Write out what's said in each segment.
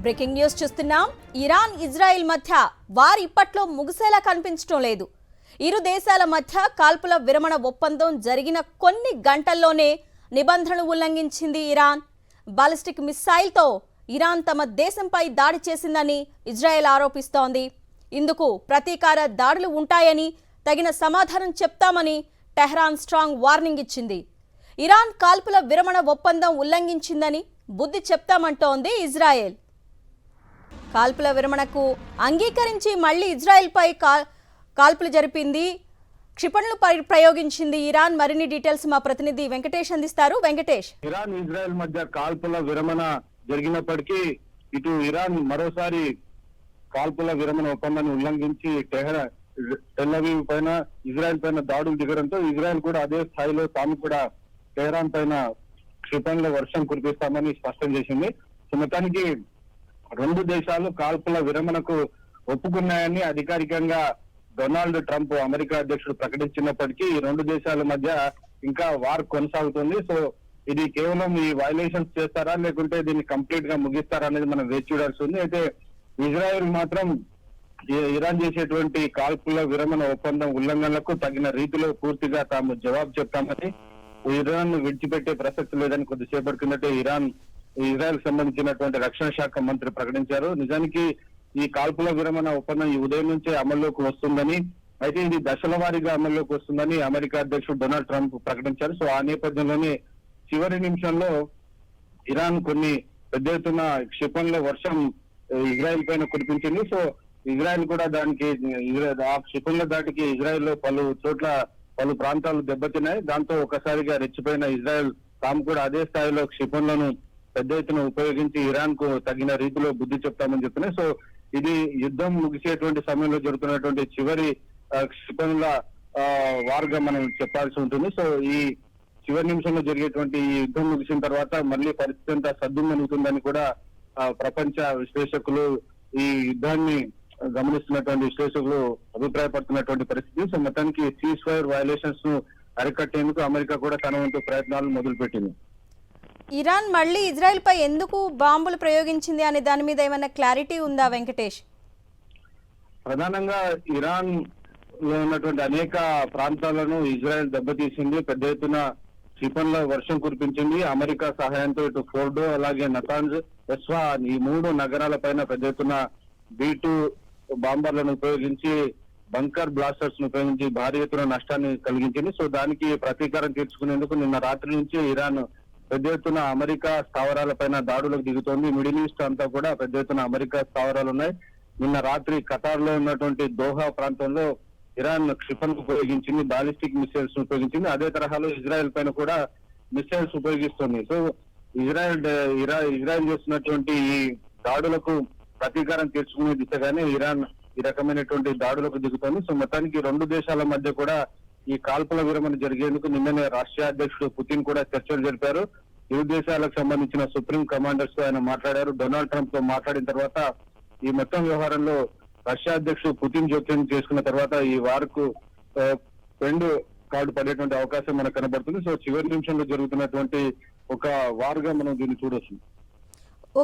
Breaking news చూస్తున్నాం. Iran Israel మధ్య war ఇప్పట్లో ముగిసేలా కనిపించడం లేదు. ఇరు దేశాల మధ్య కాల్పుల విరమణ ఒప్పందం జరిగిన కొన్ని గంటల్లోనే నిబంధనలు ఉల్లంఘించింది ఇరాన్. బాలిస్టిక్ మిస్సైల్తో ఇరాన్ తమ దేశంపై దాడి చేసిందని ఇజ్రాయెల్ ఆరోపిస్తోంది. ఇందుకు ప్రతీకార దాడులు ఉంటాయని, తగిన సమాధానం చెప్తామని టెహ్రాన్ స్ట్రాంగ్ వార్నింగ్ ఇచ్చింది. ఇరాన్ కాల్పుల విరమణ ఒప్పందం ఉల్లంఘించిందని బుద్ధి చెప్తామంటోంది ఇజ్రాయెల్. కాల్పుల విరమణకు అంగీకరించి మళ్లీ ఇజ్రాయెల్పై కాల్పులు జరిపింది, క్షిపణులు ప్రయోగించింది ఇరాన్. మరిన్ని డీటెయిల్స్ మా ప్రతినిధి వెంకటేష్ అందిస్తారు. వెంకటేష్, ఇరాన్ ఇజ్రాయెల్ మధ్య కాల్పుల విరమణ జరిగినప్పటికీ ఇటు ఇరాన్ మరోసారి కాల్పుల విరమణ ఒప్పందాన్ని ఉల్లంఘించి టెల్ అవీవ్ పైన ఇజ్రాయెల్ పైన దాడులు దిగడంతో ఇజ్రాయెల్ కూడా అదే స్థాయిలో తాము కూడా టెహరాన్ పైన క్షిపణుల వర్షం కురిపిస్తామని స్పష్టం చేసింది. సో మొత్తానికి రెండు దేశాలు కాల్పుల విరమణకు ఒప్పుకున్నాయని అధికారికంగా డొనాల్డ్ ట్రంప్ అమెరికా అధ్యక్షుడు ప్రకటించినప్పటికీ ఈ రెండు దేశాల మధ్య ఇంకా వార్ కొనసాగుతుంది. సో ఇది కేవలం ఈ వైలేషన్స్ చేస్తారా లేకుంటే దీన్ని కంప్లీట్ గా ముగిస్తారా అనేది మనం వేచి చూడాల్సి ఉంది. అయితే ఇజ్రాయెల్ మాత్రం ఇరాన్ చేసేటువంటి కాల్పుల విరమణ ఒప్పందం ఉల్లంఘనలకు తగిన రీతిలో పూర్తిగా తాము జవాబు చెప్తామని, ఇరాన్ విడిచిపెట్టే ప్రసక్తి లేదని కొద్దిసేపటి కిందటే ఇజ్రాయెల్ సంబంధించినటువంటి రక్షణ శాఖ మంత్రి ప్రకటించారు. నిజానికి ఈ కాల్పుల విరమణ ఒప్పందం ఈ ఉదయం నుంచే అమల్లోకి వస్తుందని, అయితే ఇది దశల వారీగా అమల్లోకి వస్తుందని అమెరికా అధ్యక్షుడు డొనాల్డ్ ట్రంప్ ప్రకటించారు. సో ఆ నేపథ్యంలోనే చివరి నిమిషంలో ఇరాన్ కొన్ని పెద్ద ఎత్తున క్షిపణుల వర్షం ఇజ్రాయెల్ పైన కురిపించింది. సో ఇజ్రాయెల్ కూడా దానికి ఆ క్షిపణుల దాటికి ఇజ్రాయెల్ లో పలు ప్రాంతాలు దెబ్బతిన్నాయి. దాంతో ఒకసారిగా రెచ్చిపోయిన ఇజ్రాయెల్ తాము కూడా అదే స్థాయిలో క్షిపణులను పెద్ద ఎత్తున ఉపయోగించి ఇరాన్ కు తగిన రీతిలో బుద్ధి చెప్తామని చెప్తున్నాయి. సో ఇది యుద్ధం ముగిసేటువంటి సమయంలో జరుగుతున్నటువంటి చివరి క్షిపణుల వార్గా మనం చెప్పాల్సి ఉంటుంది. సో ఈ చివరి నిమిషంలో జరిగేటువంటి ఈ యుద్ధం ముగిసిన తర్వాత మళ్ళీ పరిస్థితి అంతా సద్దుమణుగుతుందని కూడా ప్రపంచ విశ్లేషకులు, ఈ యుద్ధాన్ని గమనిస్తున్నటువంటి విశ్లేషకులు అభిప్రాయపడుతున్నటువంటి పరిస్థితి. సో మొత్తానికి సీజ్ ఫైర్ వయలేషన్స్ ను అరికట్టేందుకు అమెరికా కూడా తన వంతు ప్రయత్నాలు మొదలుపెట్టింది. ఇరాన్ మళ్లీ ఇజ్రాయెల్ పై ఎందుకు బాంబులు ప్రయోగించింది అనే దాని మీద ఏమైనా క్లారిటీ ఉందా వెంకటేష్? ప్రధానంగా ఇరాన్ లో ఉన్నటువంటి అనేక ప్రాంతాలను ఇజ్రాయెల్ దెబ్బతీసింది, పెద్ద ఎత్తున క్షిపణుల వర్షం కురిపించింది. అమెరికా సహాయంతో ఇటు ఫోర్డో అలాగే నతాంజ్, ఎస్వాన్ ఈ మూడు నగరాల పైన పెద్ద ఎత్తున B2 బాంబర్లను ఉపయోగించి, బంకర్ బ్లాస్టర్స్ ను ఉపయోగించి భారీ ఎత్తున నష్టాన్ని కలిగించింది. సో దానికి ప్రతీకారం తీర్చుకునేందుకు నిన్న రాత్రి నుంచి ఇరాన్ పెద్ద ఎత్తున అమెరికా స్థావరాల పైన దాడులకు దిగుతోంది. మిడిల్ ఈస్ట్ అంతా కూడా పెద్ద ఎత్తున అమెరికా స్థావరాలు ఉన్నాయి. నిన్న రాత్రి ఖతార్ లో ఉన్నటువంటి దోహా ప్రాంతంలో ఇరాన్ క్షిపణులు ఉపయోగించింది, బాలిస్టిక్ మిసైల్స్ ఉపయోగించింది. అదే తరహాలో ఇజ్రాయెల్ పైన కూడా మిసైల్స్ ఉపయోగిస్తుంది. సో ఇజ్రాయెల్ చేస్తున్నటువంటి ఈ దాడులకు ప్రతీకారం తీర్చుకునే దిశగానే ఇరాన్ ఈ రకమైనటువంటి దాడులకు దిగుతోంది. సో మొత్తానికి రెండు దేశాల మధ్య కూడా ఈ కాల్పుల విరమణ జరిగేందుకు నిన్ననే రష్యా అధ్యక్షుడు పుతిన్ కూడా చర్చలు జరిపారు. ఇరు దేశాలకు సంబంధించిన సుప్రీం కమాండర్స్ తో ఆయన మాట్లాడారు. డొనాల్డ్ ట్రంప్ తో మాట్లాడిన తర్వాత ఈ మొత్తం వ్యవహారంలో రష్యా అధ్యక్షుడు పుతిన్ జోక్యం చేసుకున్న తర్వాత ఈ వార్కు రెండు కార్డు పడేటువంటి అవకాశం మనకు కనబడుతుంది. సో చివరి నిమిషంలో జరుగుతున్నటువంటి ఒక వార్గా మనం దీన్ని చూడొచ్చు.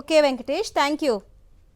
Okay Venkatesh, thank you.